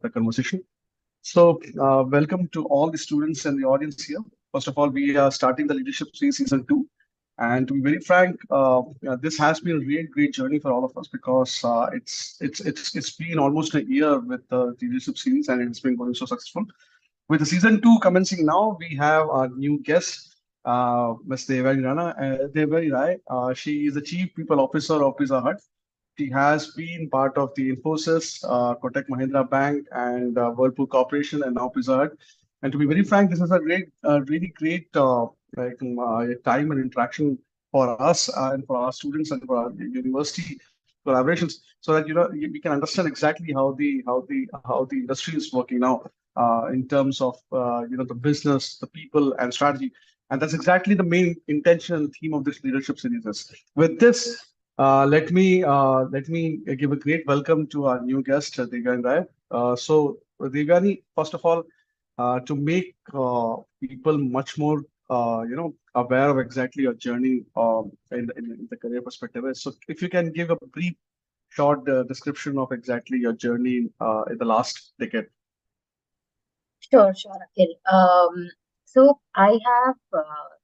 the conversation. So, welcome to all the students and the audience here. First of all, we are starting the Leadership Series Season 2. And to be very frank, this has been a really great journey for all of us because it's been almost a year with the Leadership Series and it's been going so successful. With the Season 2 commencing now, we have our new guest, Ms. Devyani Rai. She is the Chief People Officer of Pizza Hut. She has been part of the Infosys, Kotak Mahindra Bank, and Whirlpool Corporation, and now Pizza Hut. And to be very frank, this is a really great time and interaction for us and for our students and for our university collaborations, so that we can understand exactly how the industry is working now in terms of the business, the people, and strategy. And that's exactly the main intention and theme of this leadership series. With this, let me give a great welcome to our new guest, Devyani Rai. Devyani, first of all, to make people much more, aware of exactly your journey in the career perspective. So, if you can give a brief, short description of exactly your journey in the last decade. Sure, Akhil. So I have,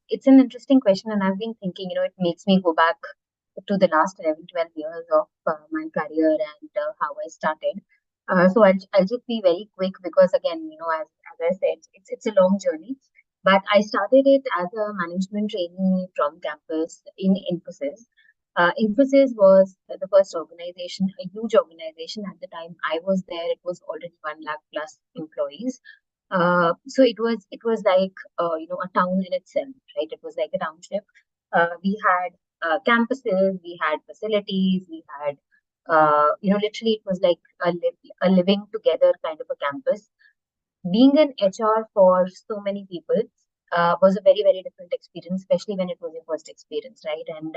it's an interesting question, and I've been thinking, it makes me go back to the last 11, 12 years of my career and how I started. So I'll just be very quick because, again, as I said, it's a long journey. But I started it as a management trainee from campus in Infosys. Infosys was the first organization, a huge organization at the time I was there. It was already 1 lakh plus employees. So it was like a town in itself, right? It was like a township. We had campuses, we had facilities, we had literally it was like a living together kind of a campus. Being an HR for so many people was a very very different experience, especially when it was your first experience, right? And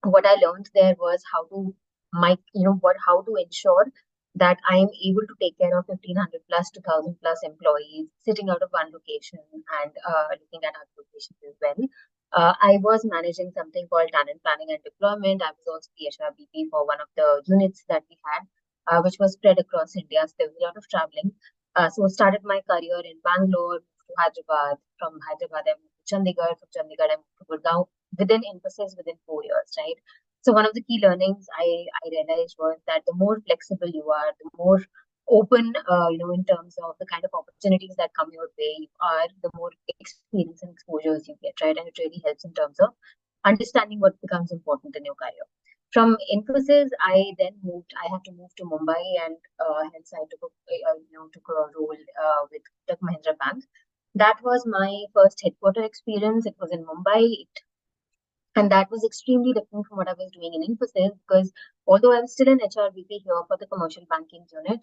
what I learned there was how to ensure that I am able to take care of 1,500 plus 2,000 plus employees sitting out of one location and looking at other locations as well. I was managing something called talent planning and deployment. I was also the HRBP for one of the units that we had, which was spread across India. So there was a lot of traveling. So I started my career in Bangalore, moved to Hyderabad. From Hyderabad, I moved to Chandigarh. From Chandigarh, I moved to Gurgaon within Infosys within 4 years, right? So one of the key learnings I realized was that the more flexible you are, the more open, in terms of the kind of opportunities that come your way you are, the more experience and exposures you get, right? And it really helps in terms of understanding what becomes important in your career. From Infosys, I had to move to Mumbai, and hence I took a role with Kotak Mahindra Bank. That was my first headquarter experience. It was in Mumbai. And that was extremely different from what I was doing in Infosys, because although I was still an HRBP here for the commercial banking unit,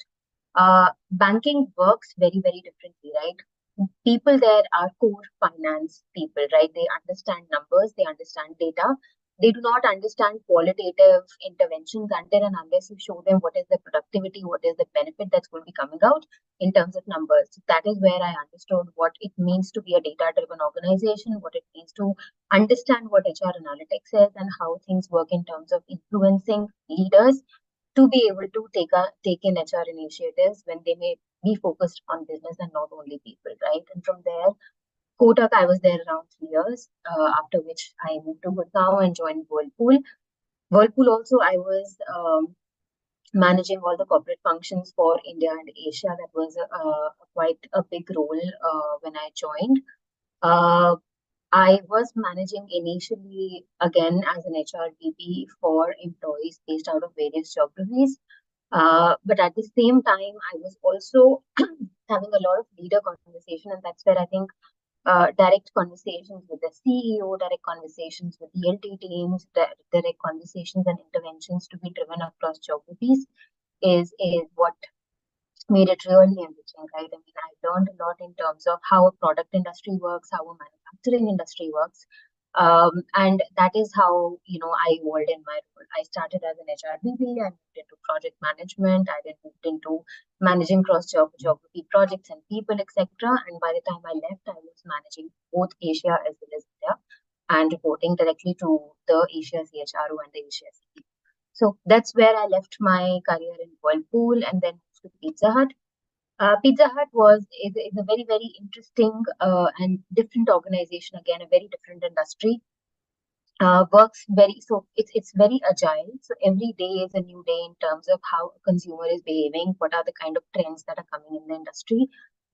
banking works very, very differently, right? People there are core finance people, right? They understand numbers, they understand data. They do not understand qualitative interventions until and unless you show them what is the productivity, what is the benefit that's going to be coming out in terms of numbers. So that is where I understood what it means to be a data-driven organization, what it means to understand what HR analytics is and how things work in terms of influencing leaders to be able to take in HR initiatives when they may be focused on business and not only people, right? And from there, Kotak, I was there around 3 years, after which I moved to Gurgaon and joined Whirlpool. Whirlpool also, I was managing all the corporate functions for India and Asia. That was quite a big role when I joined. Uh, I was managing initially again as an HRBP for employees based out of various geographies. But at the same time, I was also having a lot of leader conversation, and that's where I think direct conversations with the CEO, direct conversations with the LT teams, direct conversations and interventions to be driven across geographies is what made it really enriching, right? I mean, I learned a lot in terms of how a product industry works, how a manufacturing industry works. And that is how, I evolved in my role. I started as an HRBP, I moved into project management, I then moved into managing cross-geography projects and people, etc. And by the time I left, I was managing both Asia as well as India and reporting directly to the Asia CHRO and the Asia CEO. So that's where I left my career in Whirlpool and then moved to Pizza Hut. Pizza Hut is a very, very interesting and different organization. Again, a very different industry. Works very, so it's very agile. So every day is a new day in terms of how a consumer is behaving. What are the kind of trends that are coming in the industry?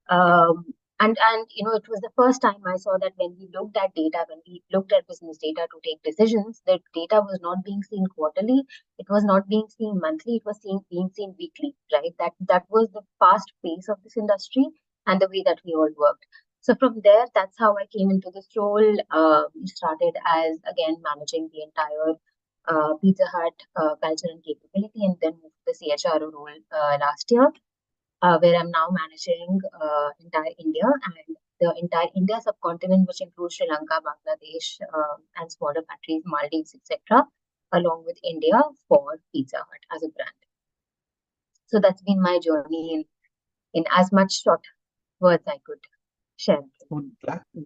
Um, and it was the first time I saw that when we looked at data, when we looked at business data to take decisions, that data was not being seen quarterly, it was not being seen monthly, it was being seen weekly, right? That was the fast pace of this industry and the way that we all worked. So from there, that's how I came into this role. Started as again managing the entire Pizza Hut culture and capability, and then moved to the CHRO role last year, where I'm now managing entire India and the entire India subcontinent, which includes Sri Lanka, Bangladesh, and smaller countries, Maldives, etc., along with India for Pizza Hut as a brand. So that's been my journey in as much short words I could share. So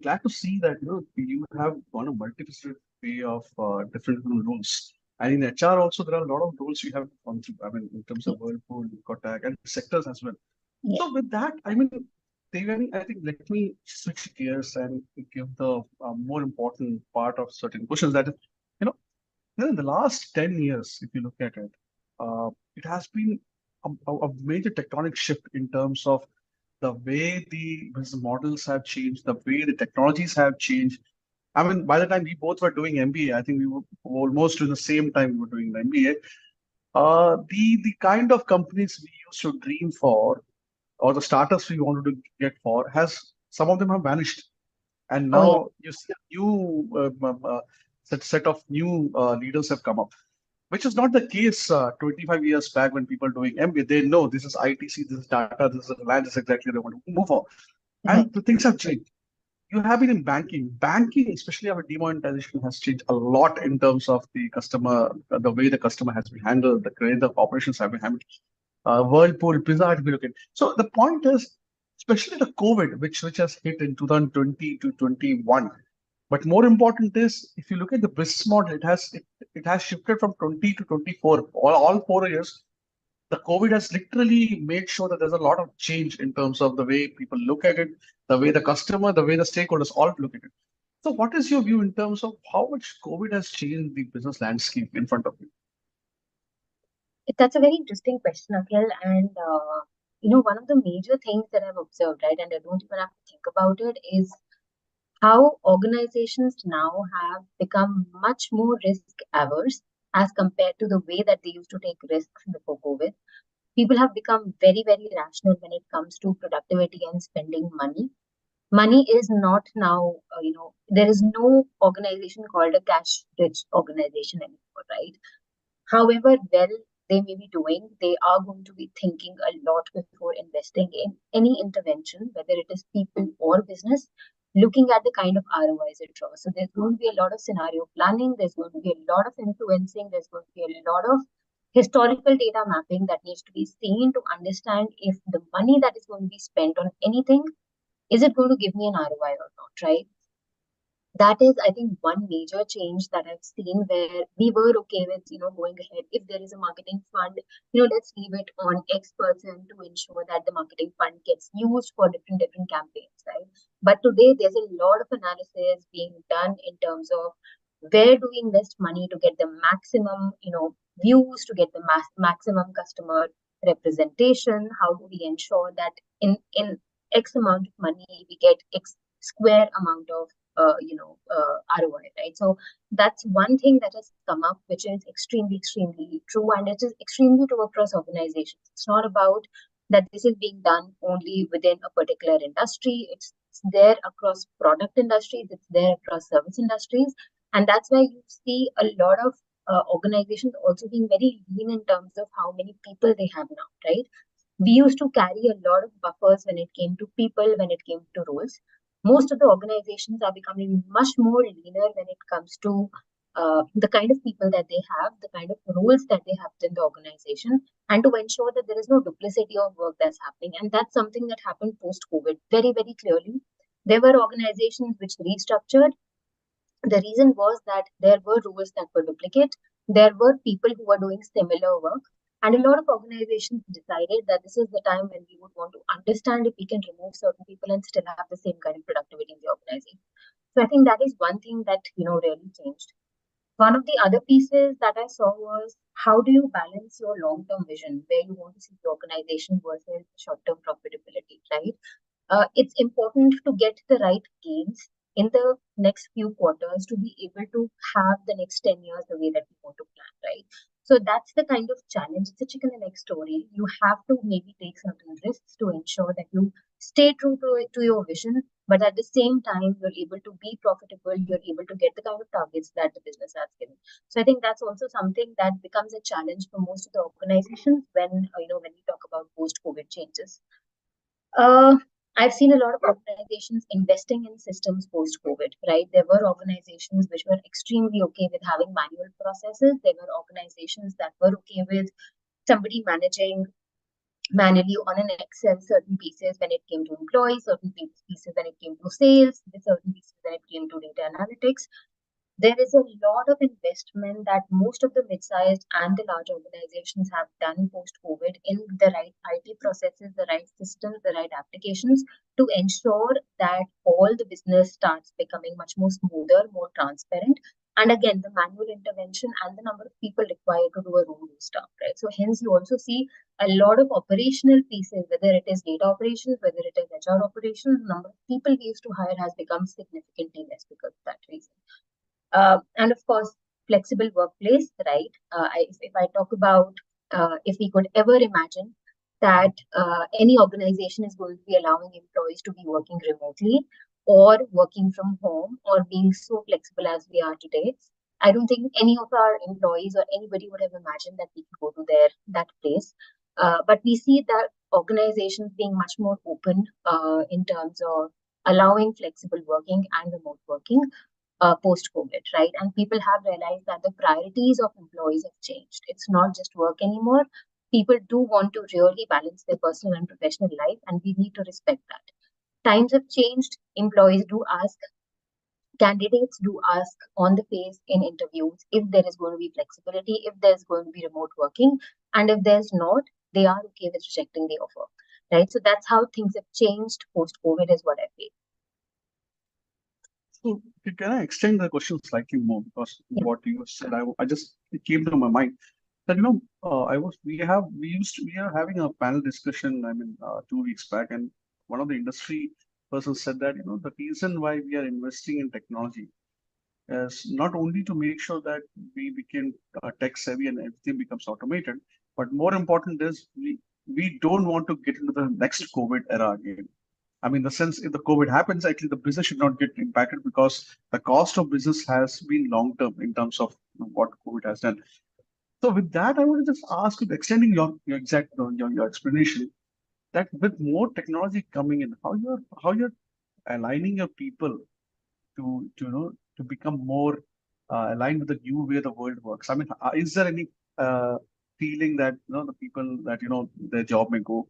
glad to see that you have gone a multifaceted way of different roles. And in HR also there are a lot of roles you have gone through. I mean, in terms of Yes, Whirlpool, Kotak, and sectors as well. yes, So with that, I mean, Devyani, I think let me switch gears and give the more important part of certain questions. That is, you know, in the last 10 years, if you look at it, it has been a major tectonic shift in terms of the way the business models have changed, the way the technologies have changed. I mean, by the time we both were doing MBA, I think we were almost in the same time we were doing the MBA. The kind of companies we used to dream for, or the startups we wanted to get for, has some of them have vanished, and oh yeah, now you see a new set of new leaders have come up, which is not the case 25 years back when people doing MBA. They know this is ITC, this is data, this is land, this is exactly they want to move on. right. And the things have changed. You have been in banking. Banking, especially our demonetization, has changed a lot in terms of the customer, the way the customer has been handled, the way the operations have been handled. Whirlpool, Pizza Hut, we look at. So the point is, especially the COVID, which has hit in 2020 to 21. But more important is, if you look at the business model, it has shifted from 20 to 24. All 4 years, the COVID has literally made sure that there's a lot of change in terms of the way people look at it, the way the customer, the way the stakeholders all look at it. So, what is your view in terms of how much COVID has changed the business landscape in front of you? That's a very interesting question, Akhil. And one of the major things that I've observed, right, and I don't even have to think about it, is how organizations now have become much more risk averse as compared to the way that they used to take risks before COVID. People have become very, very rational when it comes to productivity and spending money. Money is not now, there is no organization called a cash rich organization anymore, right? However well they may be doing, they are going to be thinking a lot before investing in any intervention, whether it is people or business, looking at the kind of ROIs it draws. So there's going to be a lot of scenario planning, there's going to be a lot of influencing, there's going to be a lot of historical data mapping that needs to be seen to understand if the money that is going to be spent on anything, is it going to give me an ROI or not, right? That is, I think, one major change that I've seen where we were okay with, going ahead. If there is a marketing fund, let's leave it on X% to ensure that the marketing fund gets used for different campaigns, right? But today there's a lot of analysis being done in terms of where do we invest money to get the maximum, views, to get the maximum customer representation? How do we ensure that in X amount of money we get X square amount of ROI, right? So that's one thing that has come up, which is extremely, extremely true, and it is extremely true across organizations. It's not about that this is being done only within a particular industry. It's there across product industries. It's there across service industries, and that's why you see a lot of organizations also being very lean in terms of how many people they have now, right? We used to carry a lot of buffers when it came to people, when it came to roles. Most of the organizations are becoming much more leaner when it comes to the kind of people that they have, the kind of roles that they have in the organization, and to ensure that there is no duplicity of work that's happening. And that's something that happened post COVID very, very clearly. There were organizations which restructured. The reason was that there were roles that were duplicate. There were people who were doing similar work. And a lot of organizations decided that this is the time when we would want to understand if we can remove certain people and still have the same kind of productivity in the organization. So I think that is one thing that, really changed. One of the other pieces that I saw was how do you balance your long-term vision, where you want to see the organization versus short-term profitability, right? It's important to get the right gains in the next few quarters to be able to have the next 10 years the way that we want to plan, right? So that's the kind of challenge. It's a chicken and egg story. You have to maybe take certain risks to ensure that you stay true to your vision, but at the same time, you're able to be profitable, you're able to get the kind of targets that the business has given. So I think that's also something that becomes a challenge for most of the organizations when we talk about post-COVID changes. Uh, I've seen a lot of organizations investing in systems post-COVID, right? There were organizations which were extremely okay with having manual processes. There were organizations that were okay with somebody managing manually on an Excel certain pieces when it came to employees, certain pieces when it came to sales, certain pieces when it came to data analytics. There is a lot of investment that most of the mid-sized and the large organizations have done post-COVID in the right IT processes, the right systems, the right applications to ensure that all the business starts becoming much more smoother, more transparent. And again, the manual intervention and the number of people required to do a role stuff, right? So hence you also see a lot of operational pieces, whether it is data operations, whether it is HR operations, the number of people we used to hire has become significantly less because of that reason. And of course, flexible workplace, right? If I talk about if we could ever imagine that any organization is going to be allowing employees to be working remotely or working from home or being so flexible as we are today, I don't think any of our employees or anybody would have imagined that we could go to that place. But we see that organizations being much more open in terms of allowing flexible working and remote working post-COVID, right? And people have realized that the priorities of employees have changed. It's not just work anymore. People do want to really balance their personal and professional life, and we need to respect that. Times have changed. Employees do ask, candidates do ask on the face in interviews if there is going to be flexibility, if there's going to be remote working, and if there's not, they are okay with rejecting the offer, right? So that's how things have changed post-COVID, is what I feel. So can I extend the question slightly more because Yeah. what you said, I just it came to my mind that we are having a panel discussion. I mean, 2 weeks back, and one of the industry persons said that the reason why we are investing in technology is not only to make sure that we became tech savvy and everything becomes automated, but more important is we don't want to get into the next COVID era again. I mean, the sense if the COVID happens, actually the business should not get impacted because the cost of business has been long term in terms of what COVID has done. So with that, I want to just ask you, extending your exact your explanation, that with more technology coming in, how you're aligning your people to become more aligned with the new way the world works. I mean, is there any feeling that the people that their job may go,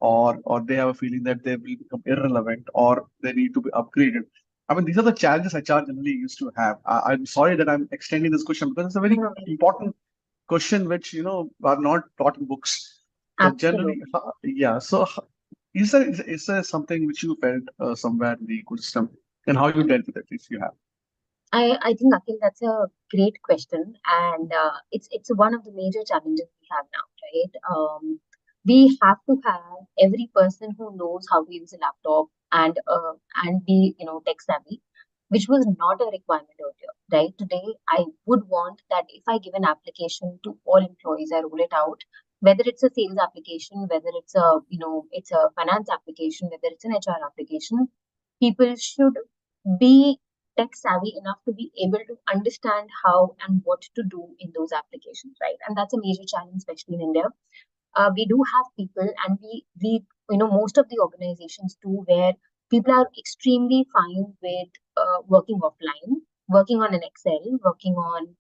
or they have a feeling that they will become irrelevant, or they need to be upgraded? I mean, these are the challenges HR generally used to have. I'm sorry that I'm extending this question because it's a very No, important question which are not taught in books. So generally, absolutely. yeah. So is there something which you felt somewhere in the ecosystem, and how you dealt with it if you have? I think Akhil, that's a great question, and it's one of the major challenges we have now, right? We have to have every person who knows how to use a laptop and be tech savvy, which was not a requirement earlier, right? Today, I would want that if I give an application to all employees, I roll it out, whether it's a sales application, whether it's a finance application, whether it's an HR application, people should be tech savvy enough to be able to understand how and what to do in those applications, right? And that's a major challenge, especially in India. We do have people, and we most of the organizations too, where people are extremely fine with working offline, working on an Excel, working on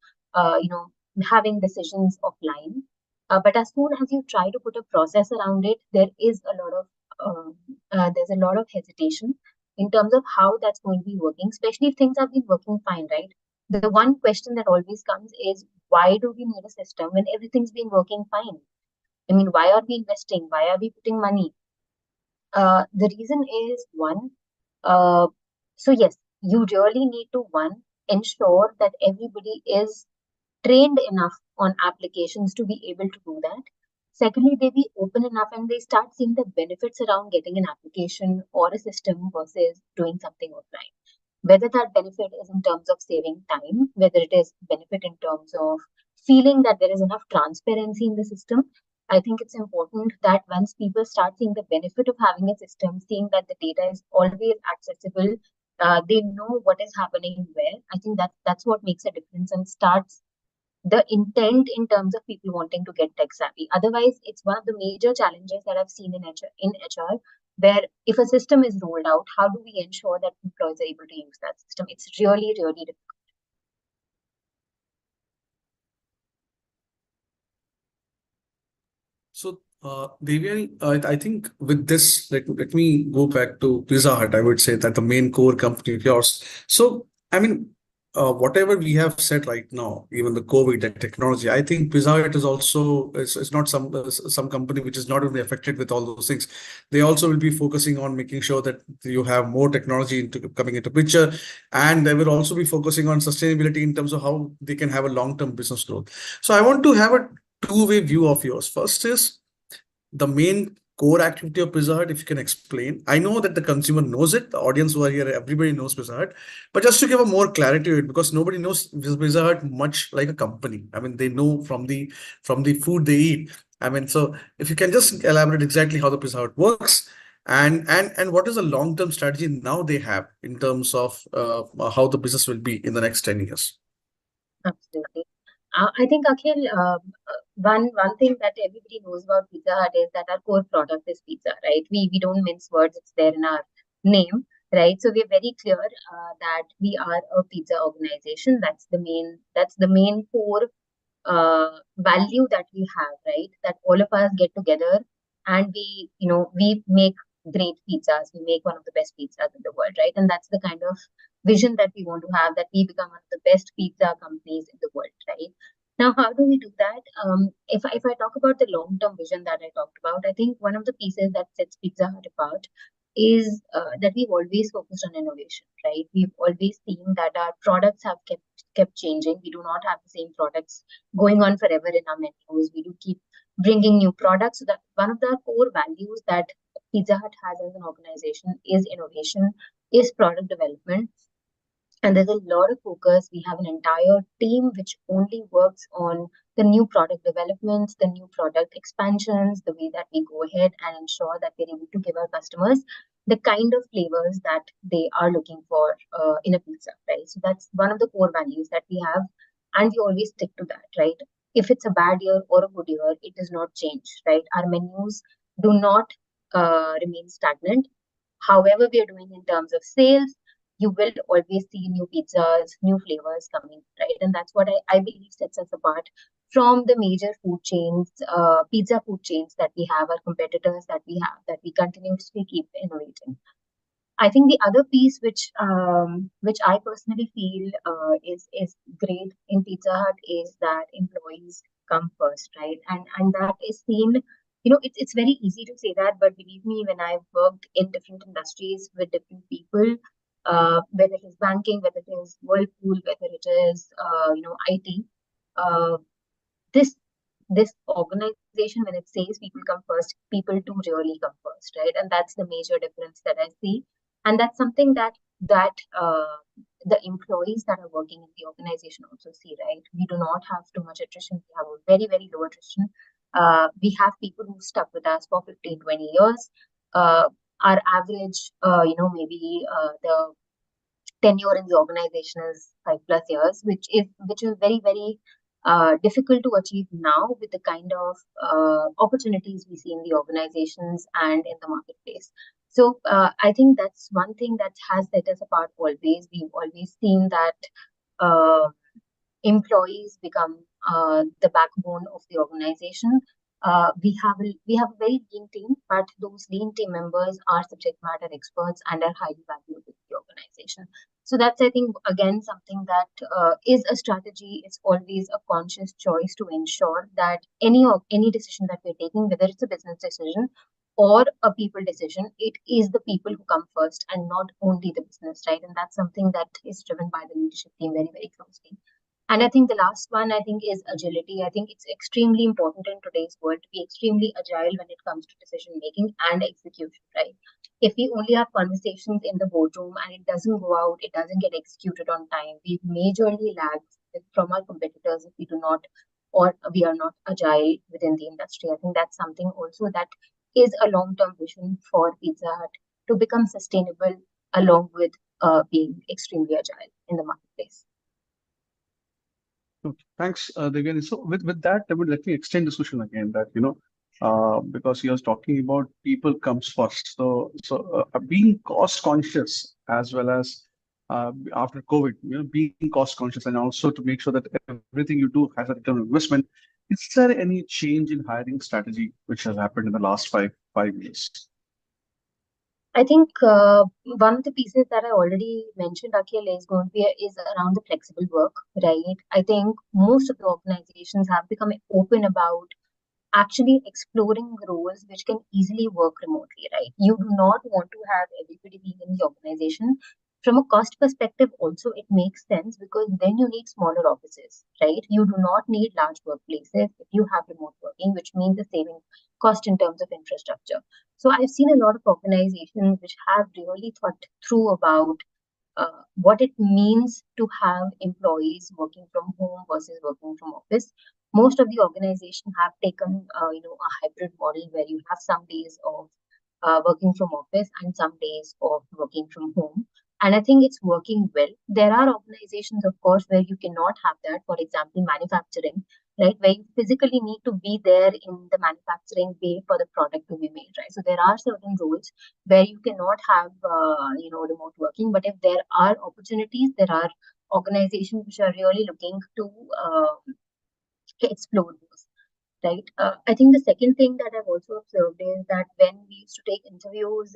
having decisions offline. But as soon as you try to put a process around it, there's a lot of hesitation in terms of how that's going to be working, especially if things have been working fine, right? The one question that always comes is, why do we need a system when everything's been working fine? I mean, why are we investing? Why are we putting money? The reason is one, uh, so yes, you really need to one ensure that everybody is trained enough on applications to be able to do that. Secondly, they be open enough and they start seeing the benefits around getting an application or a system versus doing something offline. Whether that benefit is in terms of saving time, whether it is benefit in terms of feeling that there is enough transparency in the system. I think it's important that once people start seeing the benefit of having a system, seeing that the data is always accessible, they know what is happening where. I think that's what makes a difference and starts the intent in terms of people wanting to get tech savvy. Otherwise, it's one of the major challenges that I've seen in HR, where if a system is rolled out, how do we ensure that employees are able to use that system? It's really, really difficult. So, Devyani, I think with this, let me go back to Pizza Hut. I would say that the main core company of yours. So, I mean, whatever we have said right now, even the COVID, the technology, I think Pizza Hut is not some company which is not only affected with all those things. They also will be focusing on making sure that you have more technology coming into picture, and they will also be focusing on sustainability in terms of how they can have a long-term business growth. So, I want to have a two-way view of yours. First is the main core activity of Pizza Hut, if you can explain. I know that the consumer knows it, the audience who are here, everybody knows Pizza Hut, but just to give a more clarity to it, because nobody knows Pizza Hut much like a company. I mean, they know from the food they eat. I mean, so if you can just elaborate exactly how the Pizza Hut works, and what is the long-term strategy now they have in terms of how the business will be in the next 10 years. Absolutely. I think, Akhil, one thing that everybody knows about Pizza Hut is that our core product is pizza, right? We don't mince words; it's there in our name, right? So we're very clear that we are a pizza organization. That's the main core value that we have, right? That all of us get together and we make great pizzas. We make one of the best pizzas in the world, right? And that's the kind of vision that we want to have, that we become one of the best pizza companies in the world, right? Now, how do we do that? If I talk about the long term vision that I talked about, I think one of the pieces that sets Pizza Hut apart is that we've always focused on innovation, right? We've always seen that our products have kept changing. We do not have the same products going on forever in our menus. We do keep bringing new products. So that one of the core values that Pizza Hut has as an organization is innovation, is product development, and there's a lot of focus. We have an entire team which only works on the new product developments, the new product expansions, the way that we go ahead and ensure that we're able to give our customers the kind of flavors that they are looking for in a pizza, right? So that's one of the core values that we have, and we always stick to that, right? If it's a bad year or a good year, it does not change, right? Our menus do not remain stagnant. However, we are doing in terms of sales, you will always see new pizzas, new flavors coming, right? And that's what I believe sets us apart from the major food chains, pizza food chains that we have, our competitors that we have, that we continuously keep innovating. I think the other piece which I personally feel is great in Pizza Hut is that employees come first, right? And that is seen. It's very easy to say that, but believe me, when I've worked in different industries with different people, whether it is banking, whether it is Whirlpool, whether it is IT, uh, this this organization, when it says people come first, people do really come first, right? And that's the major difference that I see, and that's something that the employees that are working in the organization also see, right? We do not have too much attrition. We have a very, very low attrition. We have people who stuck with us for 15, 20 years. Our average, maybe the tenure in the organization is 5+ years, which is very, very difficult to achieve now with the kind of opportunities we see in the organizations and in the marketplace. So I think that's one thing that has set us apart always. We've always seen that uh, employees become the backbone of the organization. We have a very lean team, but those lean team members are subject matter experts and are highly valued in the organization. So that's, I think, again, something that is a strategy. It's always a conscious choice to ensure that any decision that we're taking, whether it's a business decision or a people decision, it is the people who come first and not only the business, right? And that's something that is driven by the leadership team very, very closely. And I think the last one, I think, is agility. I think it's extremely important in today's world to be extremely agile when it comes to decision making and execution, right? If we only have conversations in the boardroom and it doesn't go out, it doesn't get executed on time, we majorly lag from our competitors if we do not, or we are not agile within the industry. I think that's something also that is a long-term vision for Pizza Hut to become sustainable along with being extremely agile in the marketplace. Okay, thanks, Devyani. So with that, I would let me extend this question again that, because you're talking about people comes first. So being cost conscious as well as after COVID, being cost conscious and also to make sure that everything you do has a return on investment. Is there any change in hiring strategy which has happened in the last five years? I think one of the pieces that I already mentioned, Akhil, is going to be is around the flexible work, right? I think most of the organizations have become open about actually exploring roles which can easily work remotely, right? You do not want to have everybody being in the organization. From a cost perspective, also, it makes sense because then you need smaller offices, right? You do not need large workplaces if you have remote working, which means the saving cost in terms of infrastructure. So I've seen a lot of organizations which have really thought through about what it means to have employees working from home versus working from office. Most of the organization have taken, a hybrid model where you have some days of working from office and some days of working from home. And I think it's working well. There are organizations, of course, where you cannot have that. For example, manufacturing, right, where you physically need to be there in the manufacturing bay for the product to be made, right? So there are certain roles where you cannot have, remote working. But if there are opportunities, there are organizations which are really looking to explore those, right? I think the second thing that I've also observed is that when we used to take interviews,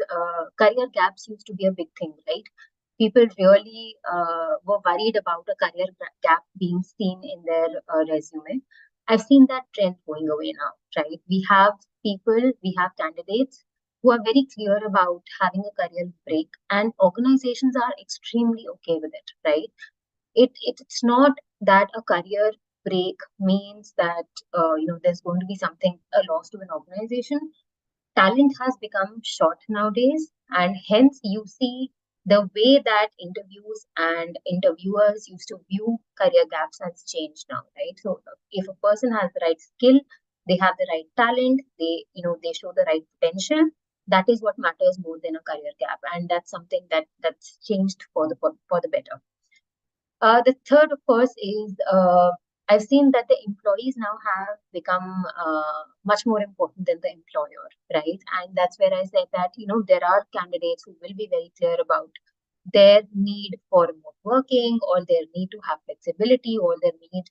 career gaps used to be a big thing, right? People really were worried about a career gap being seen in their resume. I've seen that trend going away now, right? We have candidates who are very clear about having a career break, and organizations are extremely okay with it, right? It's not that a career break means that there's going to be something a loss to an organization. Talent has become short nowadays, and hence you see the way that interviews and interviewers used to view career gaps has changed now, right? So if a person has the right skill, they have the right talent, they show the right potential, that is what matters more than a career gap, and that's something that's changed for the better. The third, of course, is I've seen that the employees now have become much more important than the employer, right? And that's where I said that, there are candidates who will be very clear about their need for remote working or their need to have flexibility or their need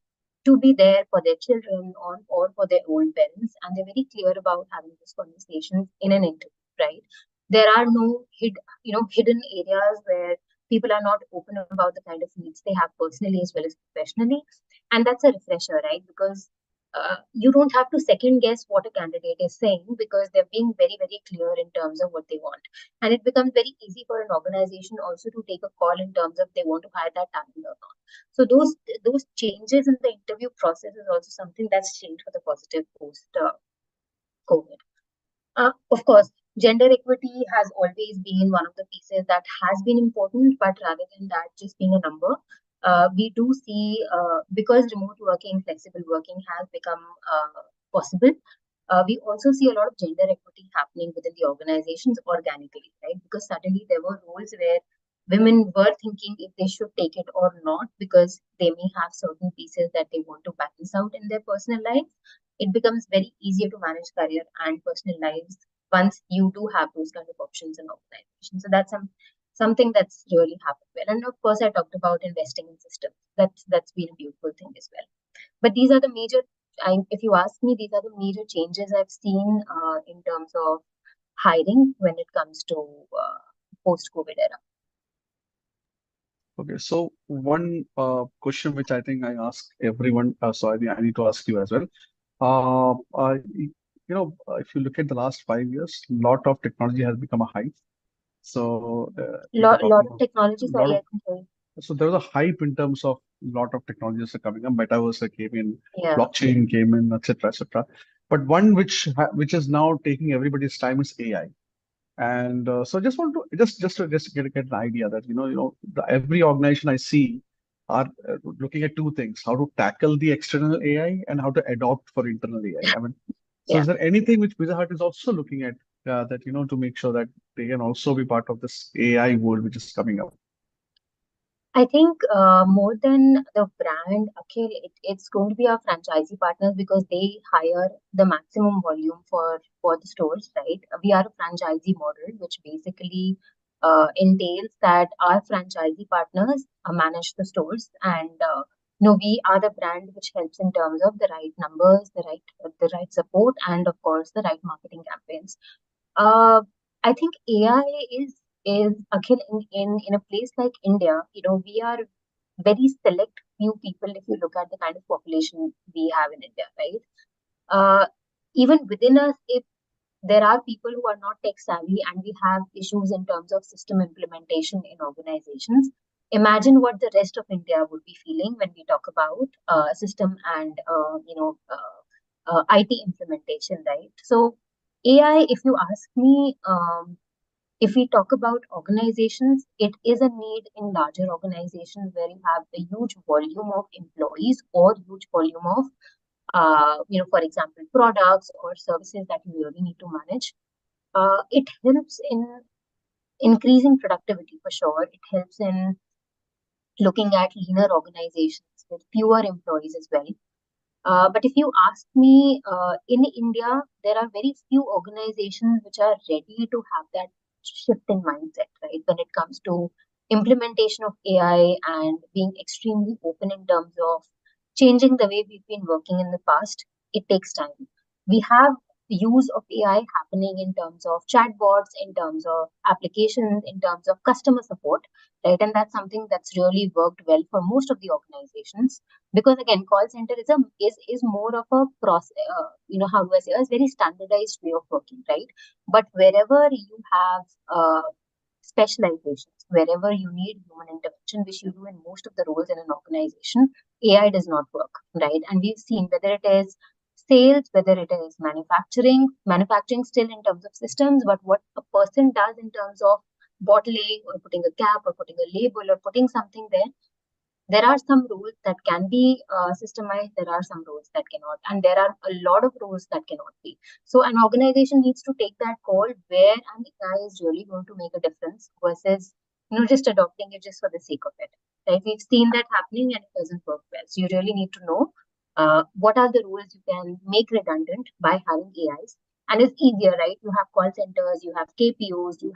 to be there for their children or for their own parents. And they're very clear about having these conversations in an interview, right? There are no hidden areas where people are not open about the kind of needs they have personally as well as professionally. And that's a refresher, right? Because you don't have to second guess what a candidate is saying because they're being very, very clear in terms of what they want. And it becomes very easy for an organization also to take a call in terms of they want to hire that talent or not. So those changes in the interview process is also something that's changed for the positive post COVID. Of course, gender equity has always been one of the pieces that has been important, but rather than that just being a number, we do see, because remote working, flexible working has become possible, we also see a lot of gender equity happening within the organizations organically, right? Because suddenly there were roles where women were thinking if they should take it or not because they may have certain pieces that they want to balance out in their personal life. It becomes very easier to manage career and personal lives once you do have those kind of options in organizations. So that's something that's really happened well. And of course, I talked about investing in systems. That's been a beautiful thing as well. But these are the major, if you ask me, these are the major changes I've seen in terms of hiring when it comes to post-COVID era. Okay, so one question which I think I ask everyone, so I think I need to ask you as well. If you look at the last 5 years, lot of technology has become a hype. So we were Lot talking of about technology, a lot sorry, of I can tell. so there was a hype in terms of lot of technologies are coming up. Metaverse came in, Yeah. blockchain came in, etc., etc. But one which is now taking everybody's time is AI. And so just want to just get an idea that every organization I see are looking at two things: how to tackle the external AI and how to adopt for internal AI. I mean, so Yeah. is there anything which Pizza Hut is also looking at that to make sure that they can also be part of this AI world which is coming up? I think more than the brand, Akhil, it's going to be our franchisee partners because they hire the maximum volume for the stores, right? We are a franchisee model, which basically entails that our franchisee partners manage the stores, and we are the brand which helps in terms of the right numbers, the right support, and of course the right marketing campaigns. Uh, I think AI is again in a place like India, we are very select few people if you look at the kind of population we have in India, right? Even within us, if there are people who are not tech savvy and we have issues in terms of system implementation in organizations, imagine what the rest of India would be feeling when we talk about system and IT implementation, right? So AI, if you ask me, if we talk about organizations, it is a need in larger organizations where you have a huge volume of employees or huge volume of, for example, products or services that you really need to manage. It helps in increasing productivity for sure. It helps in looking at leaner organizations with fewer employees as well. But if you ask me, in India, there are very few organizations which are ready to have that shift in mindset, right? When it comes to implementation of AI and being extremely open in terms of changing the way we've been working in the past, it takes time. We have use of AI happening in terms of chatbots, in terms of applications, in terms of customer support, right? And that's something that's really worked well for most of the organizations because again call centerism is more of a process, how do I say, a very standardized way of working, right? But wherever you have specializations, wherever you need human intervention, which you do in most of the roles in an organization, AI does not work, right? And we've seen whether it is sales, whether it is manufacturing still in terms of systems, but what a person does in terms of bottling or putting a cap or putting a label or putting something there are some rules that can be systemized, there are some rules that cannot, and there are a lot of rules that cannot be. So an organization needs to take that call where an AI is really going to make a difference versus just adopting it just for the sake of it. Right? We've seen that happening and it doesn't work well. So you really need to know what are the rules you can make redundant by having AIs. And it's easier, right? You have call centers, you have KPOs, you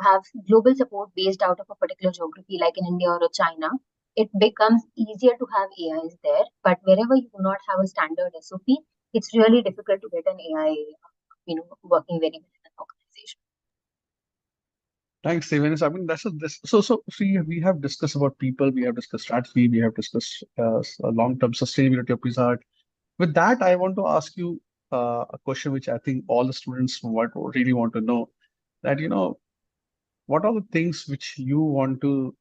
have global support based out of a particular geography, like in India or China. It becomes easier to have AIs there, but wherever you do not have a standard SOP, it's really difficult to get an AI, working very well in an organization. Thanks, Devyanis. I mean, so see, we have discussed about people, we have discussed strategy, we have discussed long-term sustainability of Pizza Hut. With that, I want to ask you a question which I think all the students really want to know that, what are the things which you want to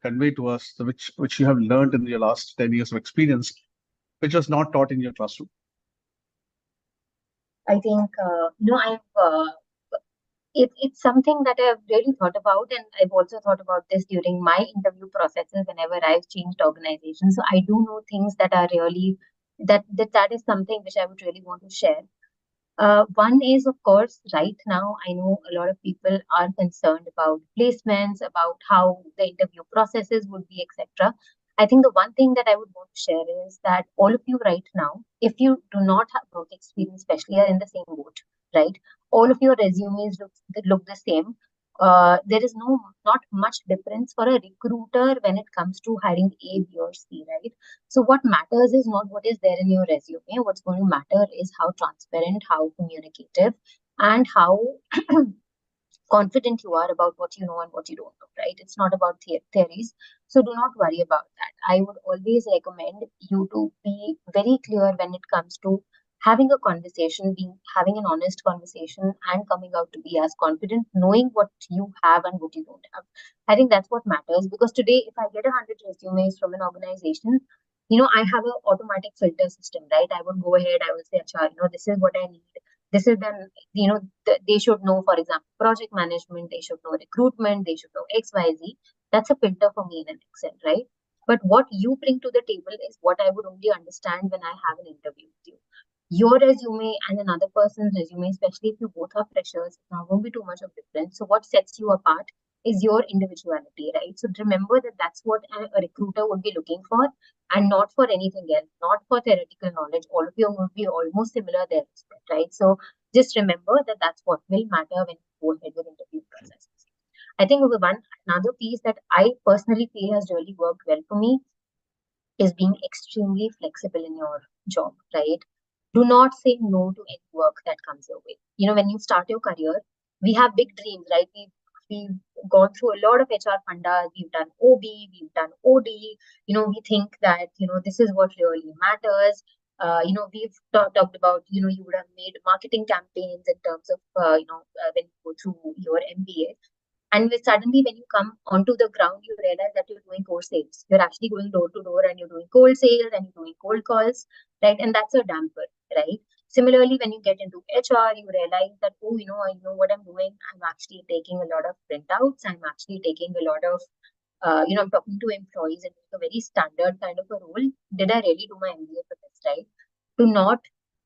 convey to us, which you have learned in your last 10 years of experience, which was not taught in your classroom? I think, it's something that I've really thought about, and I've also thought about this during my interview processes whenever I've changed organizations. So I do know things that are really that is something which I would really want to share. One is, of course, right now, I know a lot of people are concerned about placements, about how the interview processes would be, etc. I think the one thing that I would want to share is that all of you right now, if you do not have work experience, especially are in the same boat, right? All of your resumes look the same. There is not much difference for a recruiter when it comes to hiring A, B, or C, right? So what matters is not what is there in your resume. What's going to matter is how transparent, how communicative, and how confident you are about what you know and what you don't know, right? It's not about theories. So do not worry about that. I would always recommend you to be very clear when it comes to having a conversation, being having an honest conversation and coming out to be as confident, knowing what you have and what you don't have. I think that's what matters, because today, if I get 100 resumes from an organization, I have an automatic filter system, right? I would go ahead, I will say, Acha, this is what I need. This is then, they should know, for example, project management, they should know recruitment, they should know XYZ. That's a filter for me in an Excel, right? But what you bring to the table is what I would only understand when I have an interview with you. Your resume and another person's resume, especially if you both are freshers, it's not going to be too much of difference. So what sets you apart is your individuality, right? So remember that that's what a recruiter would be looking for, and not for anything else, not for theoretical knowledge. All of you will be almost similar there, right? So just remember that that's what will matter when you go ahead with interview processes. I think another piece that I personally feel has really worked well for me is being extremely flexible in your job, right? Do not say no to any work that comes your way. When you start your career, we have big dreams, right? We've gone through a lot of HR fundas, we've done OB, we've done OD. We think that, this is what really matters. We've talked about, you would have made marketing campaigns in terms of, when you go through your MBA. And suddenly, when you come onto the ground, you realize that you're doing cold sales. You're actually going door to door and you're doing cold sales and you're doing cold calls, right? And that's a damper, right? Similarly, when you get into HR, you realize that, oh, I know what I'm doing. I'm actually taking a lot of printouts. I'm actually taking a lot of, I'm talking to employees and doing a very standard kind of a role. Did I really do my MBA for this, right? Do not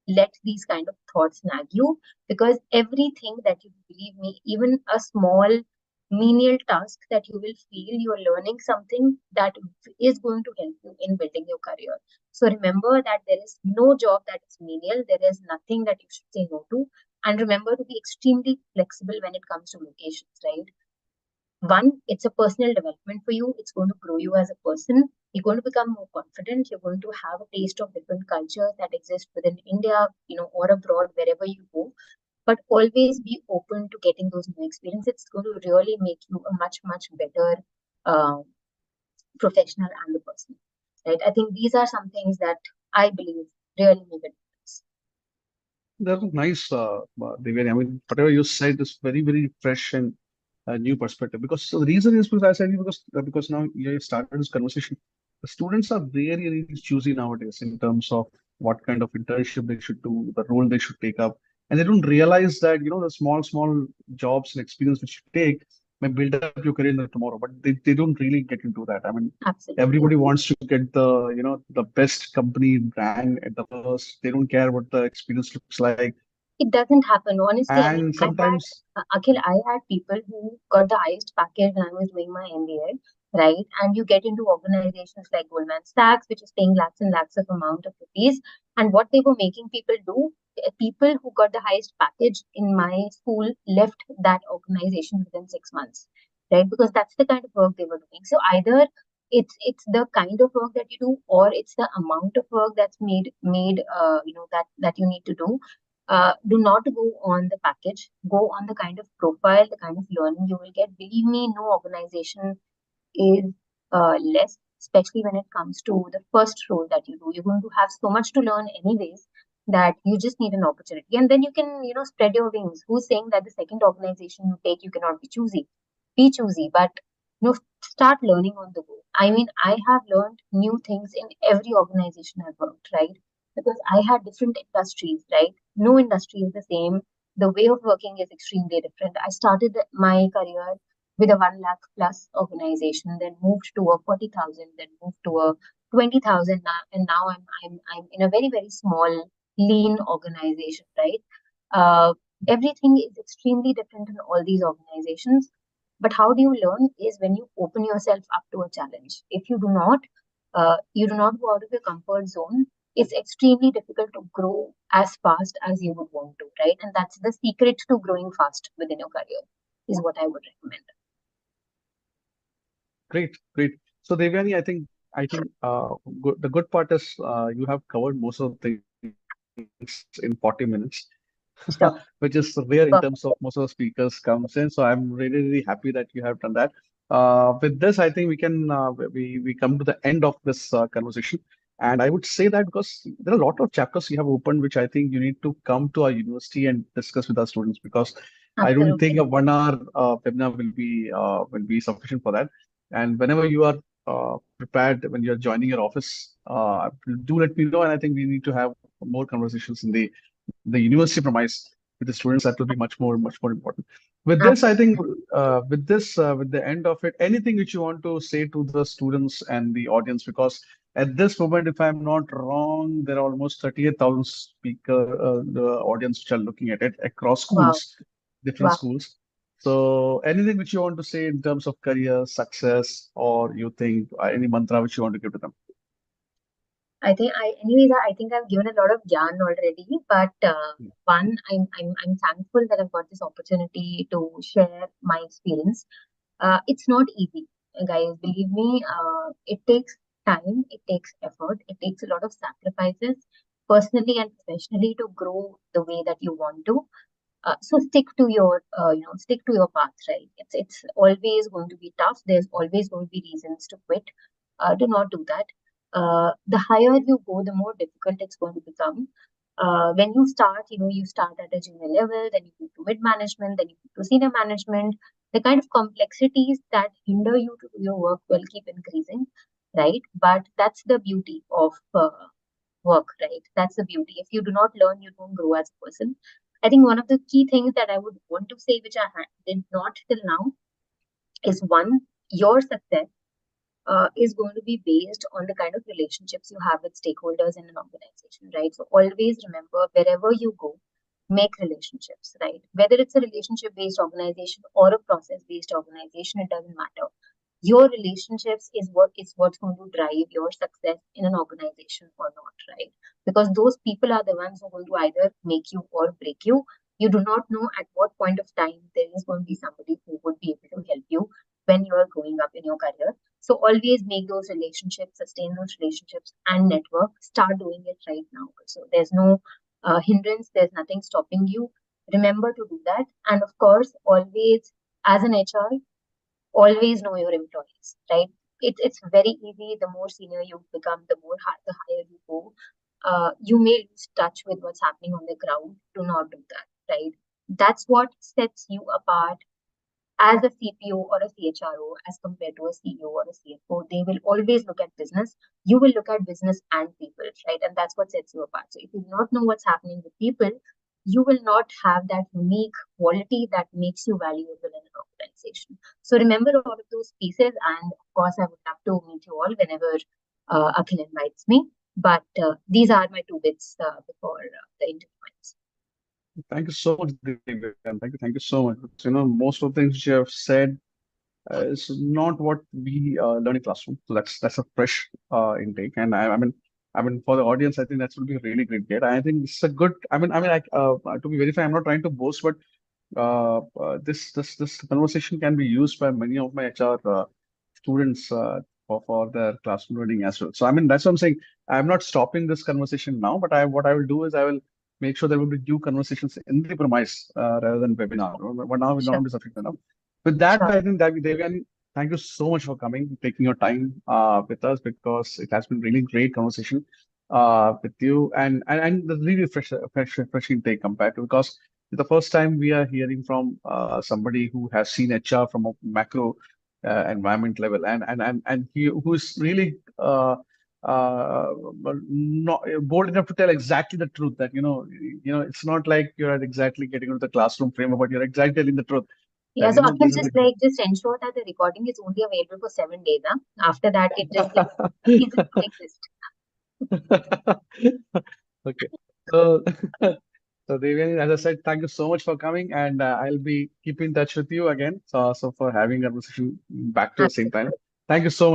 let these kind of thoughts nag you, because everything that you believe me, even a small menial task that you will feel you're learning something that is going to help you in building your career. So remember that there is no job that is menial. There is nothing that you should say no to. And remember to be extremely flexible when it comes to locations, right? One, it's a personal development for you. It's going to grow you as a person. You're going to become more confident. You're going to have a taste of different cultures that exist within India, or abroad, wherever you go. But always be open to getting those new experiences. It's going to really make you a much, much better uh, professional and a person, right? I think these are some things that I believe really make a difference. That was nice, Devyani. I mean, whatever you said is very, very fresh and new perspective. Because so the reason is because I said because now you started this conversation. The students are very, really choosy nowadays in terms of what kind of internship they should do, the role they should take up, and they don't realize that the small, small jobs and experience which you take may build up your career in the tomorrow. But they don't really get into that. I mean, Absolutely. everybody wants to get the best company brand at the first. They don't care what the experience looks like. It doesn't happen, honestly. I mean, And sometimes, Akhil, I had people who got the highest package when I was doing my MBA, right? And you get into organizations like Goldman Sachs, which is paying lakhs and lakhs of amount of rupees. And what they were making people do, people who got the highest package in my school left that organization within 6 months, right? Because that's the kind of work they were doing. So either it's the kind of work that you do, or it's the amount of work that's made that you need to do. Do not go on the package, go on the kind of profile, the kind of learning you will get. Believe me, no organization is less, especially when it comes to the first role that you do. You're going to have so much to learn anyways, that you just need an opportunity. And then you can, spread your wings. Who's saying that the second organization you take, you cannot be choosy? Be choosy, but start learning on the go. I mean, I have learned new things in every organization I've worked, right? Because I had different industries, right? No industry is the same. The way of working is extremely different. I started my career with a 1 lakh plus organization, then moved to a 40,000, then moved to a 20,000, and now I'm in a very, very small, lean organization, right? Uh, Everything is extremely different in all these organizations. But how do you learn is when you open yourself up to a challenge. If you do not go out of your comfort zone, it's extremely difficult to grow as fast as you would want to, right? And that's the secret to growing fast within your career, is what I would recommend. great, great. So Devyani, I think the good part is you have covered most of the things in 40 minutes. Sure. which is rare in Perfect. terms of most of the speakers comes in. So I'm really, really happy that you have done that. With this, I think we come to the end of this conversation. And I would say that because there are a lot of chapters you have opened, which I think you need to come to our university and discuss with our students, because I don't think Absolutely. a 1 hour webinar will be sufficient for that. And whenever you are prepared, when you're joining your office, do let me know. And I think we need to have more conversations in the university premise with the students. That will be much more important. With this, I think Absolutely. with the end of it, anything which you want to say to the students and the audience, because at this moment, if I'm not wrong, there are almost 38,000 the audience which are looking at it across Wow. schools, different Wow. schools. So anything which you want to say in terms of career success, or you think any mantra which you want to give to them? Anyways, I think I've given a lot of yarn already, but one, I'm thankful that I've got this opportunity to share my experience. It's not easy, guys. Believe me, it takes time, it takes effort, it takes a lot of sacrifices, personally and professionally, to grow the way that you want to. So stick to your path, right? It's always going to be tough. There's always going to be reasons to quit. Do not do that. The higher you go, the more difficult it's going to become. When you start, you start at a junior level, then you move to mid management, then you move to senior management. The kind of complexities that hinder you to do your work will keep increasing, right? But that's the beauty of work, right? That's the beauty. If you do not learn, you don't grow as a person. I think one of the key things that I would want to say, which did not till now, is one, your success is going to be based on the kind of relationships you have with stakeholders in an organization, right? So always remember, wherever you go, make relationships, right? Whether it's a relationship based organization or a process based organization, it doesn't matter. Your relationships is what's going to drive your success in an organization or not, right? Because those people are the ones who are going to either make you or break you. You do not know at what point of time there is going to be somebody who would be able to help you when you are growing up in your career. So always make those relationships, sustain those relationships, and network. Start doing it right now. So there's no hindrance, there's nothing stopping you. Remember to do that. And of course, always, as an HR, always know your employees, right? It's very easy. The more senior you become, the higher you go. You may lose touch with what's happening on the ground. Do not do that, right? That's what sets you apart as a CPO or a CHRO as compared to a CEO or a CFO. They will always look at business. You will look at business and people, right? And that's what sets you apart. So if you do not know what's happening with people, you will not have that unique quality that makes you valuable in an organization. So remember all of those pieces. And of course, I would love to meet you all whenever Akhil invites me. But these are my two bits before the interview ends. Thank you so much, Divya. Thank you so much. Because, most of the things you have said is not what we learn in classroom. So that's a fresh intake. And I mean, for the audience, I think that will be a really great get. I think it's a good. To be very frank, I'm not trying to boast, but this conversation can be used by many of my HR students for their classroom learning as well. So I mean, that's what I'm saying. I'm not stopping this conversation now, but what I will do is I will make sure there will be due conversations in the premise rather than webinar. But now will Sure, not be sufficient enough. With that, sure. I think that Devyani, thank you so much for coming, taking your time with us, because it has been really great conversation with you, and the really fresh intake compared to, because it's the first time we are hearing from somebody who has seen HR from a macro environment level, and he who is really not bold enough to tell exactly the truth, that it's not like you're exactly getting into the classroom framework, but you're exactly telling the truth Yeah, that so this Akhil, is just ensure that the recording is only available for 7 days. Huh? After that, it just the ceases to exist. Okay. So, so Devyani, as I said, thank you so much for coming, and I'll be keeping in touch with you again. So for having a conversation back to the same time. Absolutely. Thank you so much.